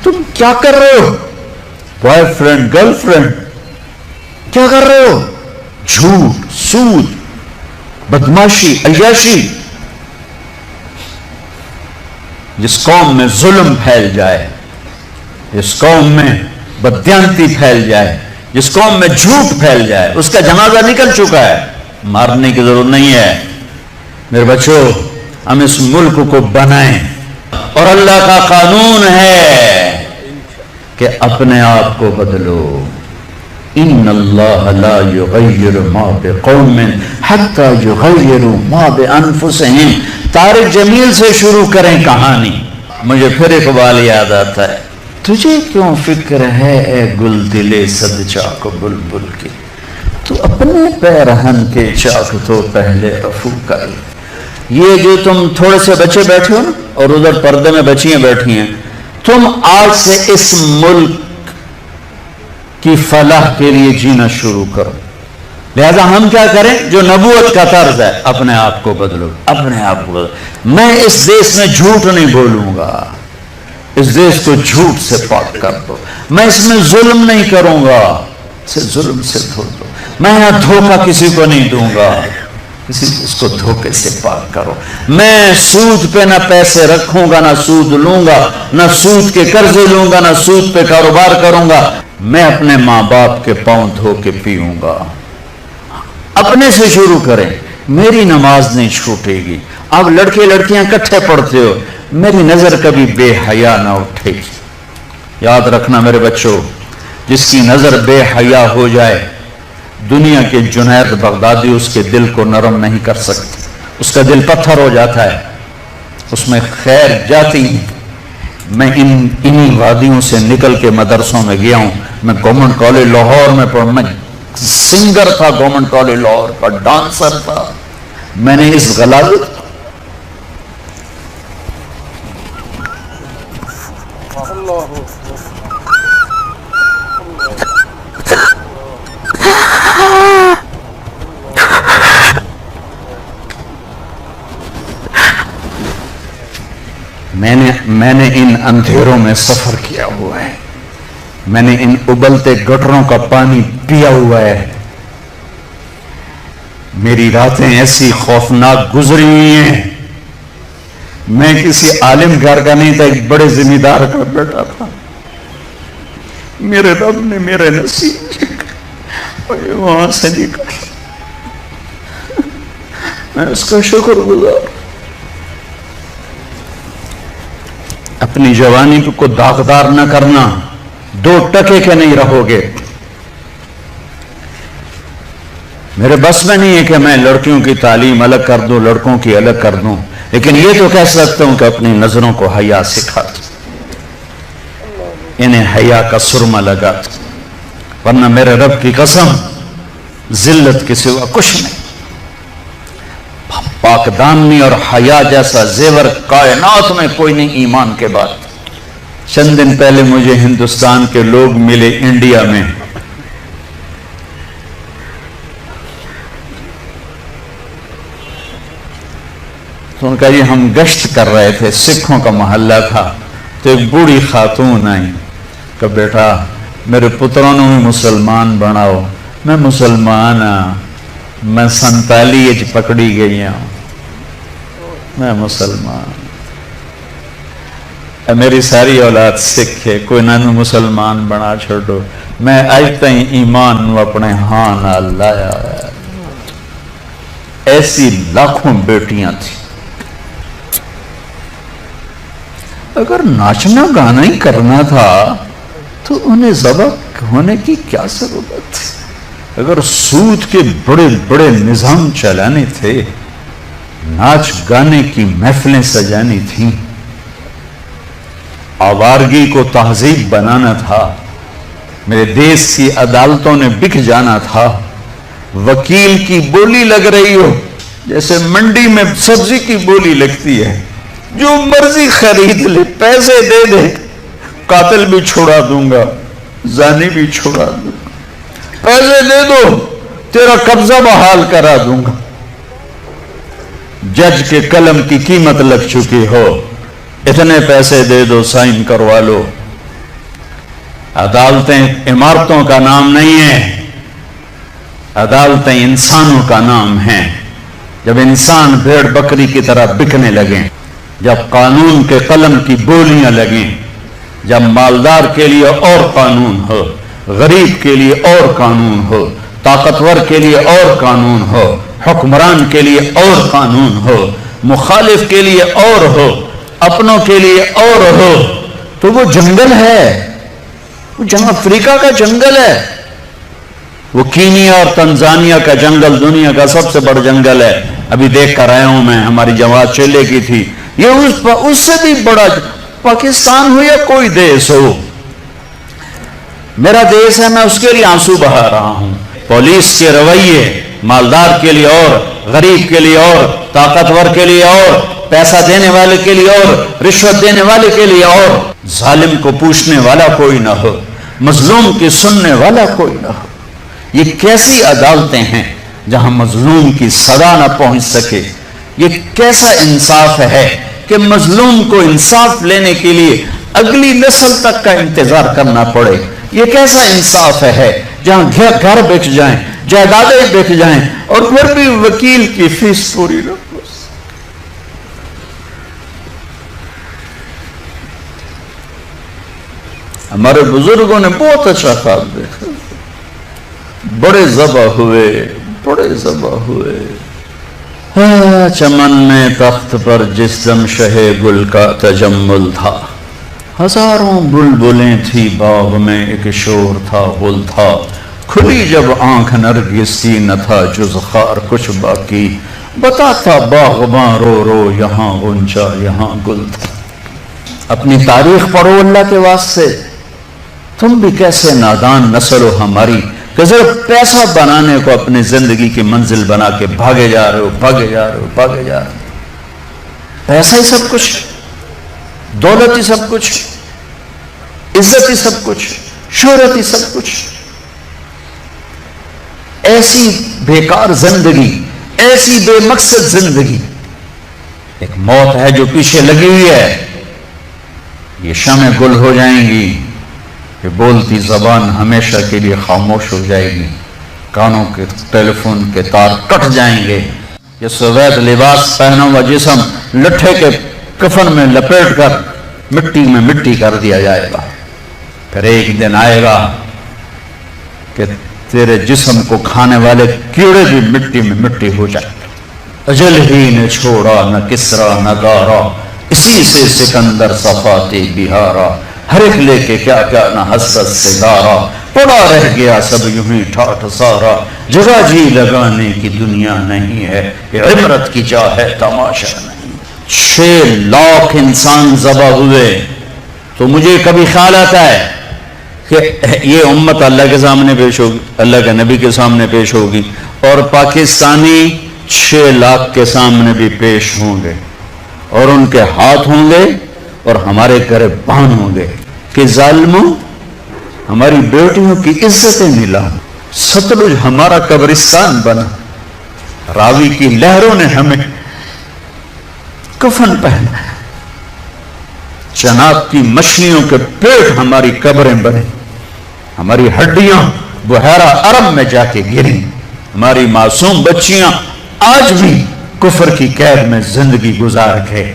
تم کیا کر رہے ہو؟ بوائے فرینڈ گرل فرینڈ کیا کر رہے ہو؟ جھوٹ، سود، بدماشی، عیاشی. جس قوم میں ظلم پھیل جائے، جس قوم میں بددیانتی پھیل جائے، جس قوم میں جھوٹ پھیل جائے، اس کا جنازہ نکل چکا ہے، مارنے کی ضرورت نہیں ہے. میرے بچوں، ہم اس ملک کو بنائیں. اور اللہ کا قانون ہے کہ اپنے آپ کو بدلو. ان اللہ لا یغیر ما بقوم حتی یغیروا ما بانفسہم. طارق جمیل سے شروع کریں کہانی. مجھے پھر اقبال یاد آتا ہے. تجھے کیوں فکر ہے اے گل دلے صد چاک بلبل کی، تو اپنے پیرہن کے چاک تو پہلے رفو کر. یہ جو تم تھوڑے سے بچے بیٹھے ہو نا، اور ادھر پردے میں بچیاں بیٹھی ہیں، تم آج سے اس ملک کی فلاح کے لیے جینا شروع کرو. لہذا ہم کیا کریں؟ جو نبوت کا طرز ہے، اپنے آپ کو بدلو، اپنے آپ کو بدلو. میں اس دیش میں جھوٹ نہیں بولوں گا، اس دیش کو جھوٹ سے پاک کر دو. میں اس میں ظلم نہیں کروں گا، اسے ظلم سے دھو دو. میں یہاں دھوکہ کسی کو نہیں دوں گا، اس کو دھوکے سے پاک کرو. میں سود پہ نہ پیسے رکھوں گا، نہ سود لوں گا، نہ سود کے قرضے لوں گا، نہ سود پہ کاروبار کروں گا. میں اپنے ماں باپ کے پاؤں دھو کے پیوں گا. اپنے سے شروع کریں. میری نماز نہیں چھوٹے گی. اب لڑکے لڑکیاں کٹھے پڑھتے ہو، میری نظر کبھی بے حیا نہ اٹھے گی. یاد رکھنا میرے بچوں، جس کی نظر بے حیا ہو جائے، دنیا کے جنید بغدادی اس کے دل کو نرم نہیں کر سکتے. اس کا دل پتھر ہو جاتا ہے، اس میں خیر جاتی نہیں. میں انہی وادیوں سے نکل کے مدرسوں میں گیا ہوں. میں گورنمنٹ کالج لاہور میں پڑھا، میں سنگر تھا گورنمنٹ کالج لاہور کا، ڈانسر تھا. میں نے اس غلاظت میں نے ان اندھیروں میں سفر کیا ہوا ہے. میں نے ان ابلتے گٹروں کا پانی پیا ہوا ہے. میری راتیں ایسی خوفناک گزری ہوئی ہیں. میں کسی عالم گھر کا نہیں تھا، ایک بڑے ذمہ دار کا بیٹا تھا. میرے رب نے میرے نصیب وہاں سے نکالا. میں اس کا شکر گزار. اپنی جوانی کو داغدار نہ کرنا، 2 ٹکے کے نہیں رہو گے. میرے بس میں نہیں ہے کہ میں لڑکیوں کی تعلیم الگ کر دوں، لڑکوں کی الگ کر دوں، لیکن یہ تو کہہ سکتا ہوں کہ اپنی نظروں کو حیا سکھا دوں، انہیں حیا کا سرما لگا دوں. ورنہ میرے رب کی قسم، ذلت کے سوا کچھ نہیں. پاک دامنی اور حیا جیسا زیور کائنات میں کوئی نہیں ایمان کے بعد. چند دن پہلے مجھے ہندوستان کے لوگ ملے انڈیا میں. تو ان کا یہ ہم گشت کر رہے تھے، سکھوں کا محلہ تھا. تو ایک بوڑھی خاتون آئی کہ بیٹا میرے پتروں نے بھی مسلمان بناؤ. میں مسلمان ہاں، میں 47 پکڑی گئی ہوں، میں مسلمان. میری ساری اولاد سکھ ہے، کوئی نہ مسلمان بنا چھوڑو. میں آج تائیں ایمان اپنے ہاں نہ لایا. ایسی لاکھوں بیٹیاں تھیں. اگر ناچنا گانا ہی کرنا تھا تو انہیں ذبح ہونے کی کیا ضرورت تھی؟ اگر سود کے بڑے بڑے نظام چلانے تھے، ناچ گانے کی محفلیں سجانی تھیں، آوارگی کو تہذیب بنانا تھا، میرے دیش کی عدالتوں نے بک جانا تھا، وکیل کی بولی لگ رہی ہو جیسے منڈی میں سبزی کی بولی لگتی ہے، جو مرضی خرید لے، پیسے دے دے، قاتل بھی چھوڑا دوں گا، زانی بھی چھوڑا دوں گا، پیسے دے دو تیرا قبضہ بحال کرا دوں گا. جج کے قلم کی قیمت لگ چکی ہو، اتنے پیسے دے دو سائن کروا لو. عدالتیں عمارتوں کا نام نہیں ہے، عدالتیں انسانوں کا نام ہیں۔ جب انسان بھیڑ بکری کی طرح بکنے لگیں، جب قانون کے قلم کی بولیاں لگیں، جب مالدار کے لیے اور قانون ہو، غریب کے لیے اور قانون ہو، طاقتور کے لیے اور قانون ہو، حکمران کے لیے اور قانون ہو، مخالف کے لیے اور ہو، اپنوں کے لیے اور ہو، تو وہ جنگل ہے، وہ جہاں افریقہ کا جنگل ہے، وہ کینیا اور تنزانیہ کا جنگل دنیا کا سب سے بڑا جنگل ہے۔ ابھی دیکھ کر آیا ہوں میں، ہماری جماعت چلے کی تھی، یہ اس سے بھی بڑا، پاکستان ہو یا کوئی دیش ہو، میرا دیش ہے، میں اس کے لیے آنسو بہا رہا ہوں۔ پولیس کے رویے مالدار کے لیے اور، غریب کے لیے اور، طاقتور کے لیے اور، پیسہ دینے والے کے لیے اور، رشوت دینے والے کے لیے اور، ظالم کو پوچھنے والا کوئی نہ ہو، مظلوم کی سننے والا کوئی نہ ہو۔ یہ کیسی عدالتیں ہیں جہاں مظلوم کی سزا نہ پہنچ سکے؟ یہ کیسا انصاف ہے کہ مظلوم کو انصاف لینے کے لیے اگلی نسل تک کا انتظار کرنا پڑے؟ یہ کیسا انصاف ہے جہاں گھر بک جائیں، جائیدادیں بک جائیں اور پھر بھی وکیل کی فیس پوری نہ ہو؟ ہمارے بزرگوں نے بہت اچھا خواب دیکھا، بڑے ذبح ہوئے، بڑے ذبح ہوئے۔ چمن میں تخت پر جس دم شہ گل کا تجمل تھا، ہزاروں بلبلیں تھی باغ میں، ایک شور تھا غل تھا، کھلی جب آنکھ نرگس کی نہ تھا جز خار کچھ باقی، بتاتا باغباں رو رو یہاں غنچہ یہاں گل تھا۔ اپنی تاریخ پڑھو اللہ کے واسطے، تم بھی کیسے نادان نسل ہو ہماری کہ صرف پیسہ بنانے کو اپنی زندگی کی منزل بنا کے بھاگے جا رہے ہو، بھاگے جا رہے ہو، بھاگے جا رہے ہو۔ پیسہ ہی سب کچھ، دولت ہی سب کچھ، عزت ہی سب کچھ، شہرت ہی سب کچھ۔ ایسی بیکار زندگی، ایسی بے مقصد زندگی۔ ایک موت ہے جو پیچھے لگی ہوئی ہے، یہ شمع گل ہو جائیں گی، کہ بولتی زبان ہمیشہ کے لیے خاموش ہو جائے گی، کانوں کے ٹیلی فون کے تار کٹ جائیں گے، یہ سفید لباس پہنا ہوا جسم لٹھے کے کفن میں لپیٹ کر مٹی میں مٹی کر دیا جائے گا۔ پھر ایک دن آئے گا کہ تیرے جسم کو کھانے والے کیڑے بھی مٹی میں مٹی ہو جائیں گے۔ اجل ہی نے چھوڑا نہ کسرا نہ دارا، اسی سے سکندر صفاتی بہارا، ہر ایک لے کے کیا کیا نہ حسرت سے دارا، پڑا رہ گیا سب یوں ہی ٹھاٹھ سارا، جگہ جی لگانے کی دنیا نہیں ہے، یہ عبرت کی جا ہے تماشا نہیں۔ 6 لاکھ انسان ذبح ہوئے، تو مجھے کبھی خیال آتا ہے کہ یہ امت اللہ کے سامنے پیش ہوگی، اللہ کے نبی کے سامنے پیش ہوگی، اور پاکستانی 6 لاکھ کے سامنے بھی پیش ہوں گے، اور ان کے ہاتھ ہوں گے اور ہمارے گریبان ہوں گے کہ ظالموں ہماری بیٹیوں کی عزتیں ملا، ستلج ہمارا قبرستان بنا، راوی کی لہروں نے ہمیں کفن پہنا، چناب کی مچھلیوں کے پیٹ ہماری قبریں بنے، ہماری ہڈیاں بحیرہ عرب میں جا کے گریں، ہماری معصوم بچیاں آج بھی کفر کی قید میں زندگی گزار گئے،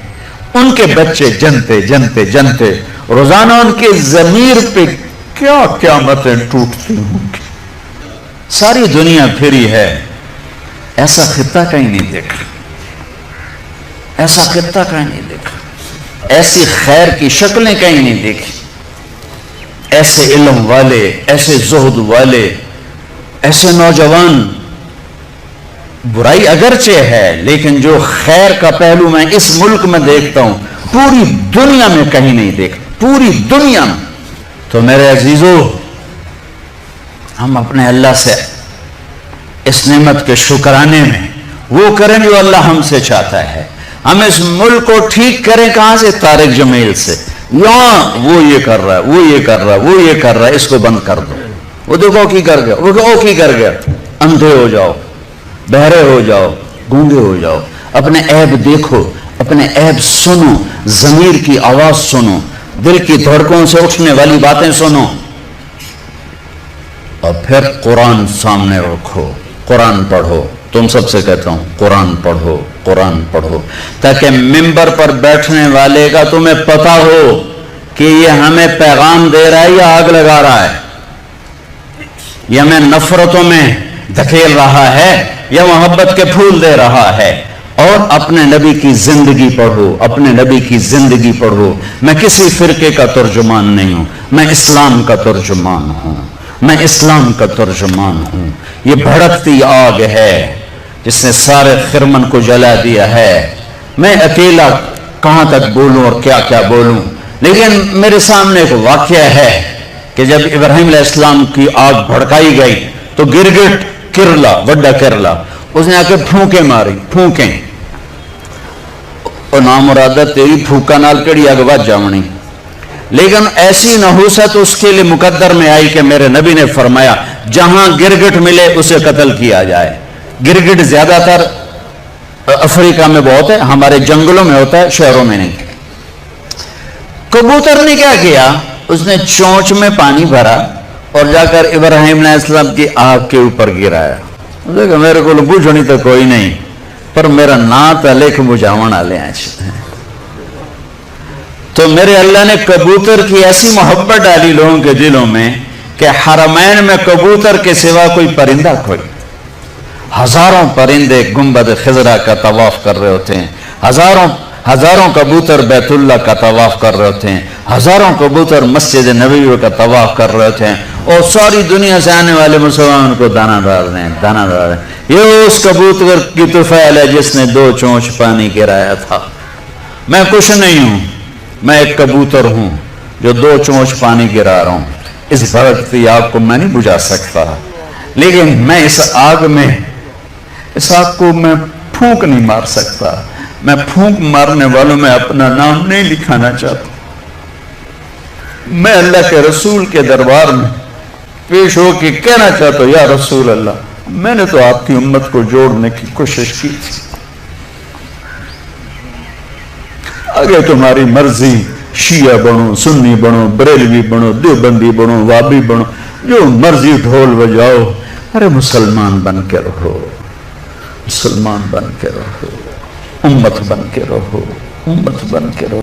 ان کے بچے جنتے جنتے جنتے روزانہ ان کے ضمیر پہ کیا قیامتیں ٹوٹتی ہوں گی۔ ساری دنیا پھری ہے، ایسا خطہ کہیں نہیں دیکھا، ایسا خطہ کہیں نہیں دیکھا، ایسی خیر کی شکلیں کہیں نہیں دیکھی، ایسے علم والے، ایسے زہد والے، ایسے نوجوان۔ برائی اگرچہ ہے لیکن جو خیر کا پہلو میں اس ملک میں دیکھتا ہوں پوری دنیا میں کہیں نہیں دیکھتا، پوری دنیا میں۔ تو میرے عزیزو، ہم اپنے اللہ سے اس نعمت کے شکرانے میں وہ کریں جو اللہ ہم سے چاہتا ہے۔ ہم اس ملک کو ٹھیک کریں کہاں سے؟ طارق جمیل سے۔ یہاں وہ یہ کر رہا ہے، وہ یہ کر رہا ہے، وہ یہ کر رہا ہے، اس کو بند کر دو۔ وہ دیکھو کی کر گیا، وہ کی کر گیا۔ اندھے ہو جاؤ، بہرے ہو جاؤ، گونگے ہو جاؤ، اپنے عیب دیکھو، اپنے عیب سنو، ضمیر کی آواز سنو، دل کی دھڑکنوں سے اٹھنے والی باتیں سنو، اور پھر قرآن سامنے رکھو، قرآن پڑھو. تم سب سے کہتا ہوں قرآن پڑھو، قرآن پڑھو، تاکہ ممبر پر بیٹھنے والے کا تمہیں پتا ہو کہ یہ ہمیں پیغام دے رہا ہے یا آگ لگا رہا ہے، یہ ہمیں نفرتوں میں دھکیل رہا ہے یا محبت کے پھول دے رہا ہے. اور اپنے نبی کی زندگی پڑھو، اپنے نبی کی زندگی پڑھو. میں کسی فرقے کا ترجمان نہیں ہوں، میں اسلام کا ترجمان ہوں، میں اسلام کا ترجمان ہوں. یہ بھڑکتی آگ ہے جس نے سارے خرمن کو جلا دیا ہے. میں اکیلا کہاں تک بولوں اور کیا کیا بولوں، لیکن میرے سامنے ایک واقعہ ہے کہ جب ابراہیم علیہ السلام کی آگ بھڑکائی گئی تو گرگٹ کرلا، وڈا کرلا، اس نے آ کے پھونکیں ماری، پھونکیں. اور نامرادہ تیری پھوکا نال کڑی اگ بچ جاونی. لیکن ایسی نحوست اس کے لیے مقدر میں آئی کہ میرے نبی نے فرمایا جہاں گرگٹ ملے اسے قتل کیا جائے. گرگٹ زیادہ تر افریقہ میں بہت ہے، ہمارے جنگلوں میں ہوتا ہے، شہروں میں نہیں. کبوتر نے کیا کیا، اس نے چونچ میں پانی بھرا اور جا کر ابراہیم علیہ السلام کی آگ کے اوپر گرایا. دیکھو میرے کو بوجھنی تو کوئی نہیں، پر میرا نات لکھ بجھاون والے ہیں. تو میرے اللہ نے کبوتر کی ایسی محبت ڈالی لوگوں کے دلوں میں کہ حرمین میں کبوتر کے سوا کوئی پرندہ کوئی. ہزاروں پرندے گنبد خضرا کا طواف کر رہے ہوتے ہیں، ہزاروں کبوتر بیت اللہ کا طواف کر رہے ہوتے ہیں، ہزاروں کبوتر مسجد نبوی کا طواف کر رہے ہوتے ہیں، اور ساری دنیا سے آنے والے مسلمان کو دانا ڈال رہے ہیں، دانا ڈال رہے ہیں. یہ اس کبوتر کی طفیل ہے جس نے 2 چونچ پانی گرایا تھا. میں کچھ نہیں ہوں، میں ایک کبوتر ہوں جو 2 چونچ پانی گرا رہا ہوں. اس بھڑکتی آگ کو میں نہیں بجھا سکتا، لیکن میں اس آگ کو میں پھونک نہیں مار سکتا. میں پھونک مارنے والوں میں اپنا نام نہیں لکھانا چاہتا. میں اللہ کے رسول کے دربار میں پیش ہو کے کہنا چاہتا ہوں یا رسول اللہ، میں نے تو آپ کی امت کو جوڑنے کی کوشش کی تھی، آگے تمہاری مرضی، شیعہ بنو، سنی بنو، بریلوی بنو، دیوبندی بنو، وابی بنو، جو مرضی ڈھول بجاؤ. ارے مسلمان بن کے رہو، مسلمان بن کے رہو، امت بن کے رہو، امت بن کے رہو.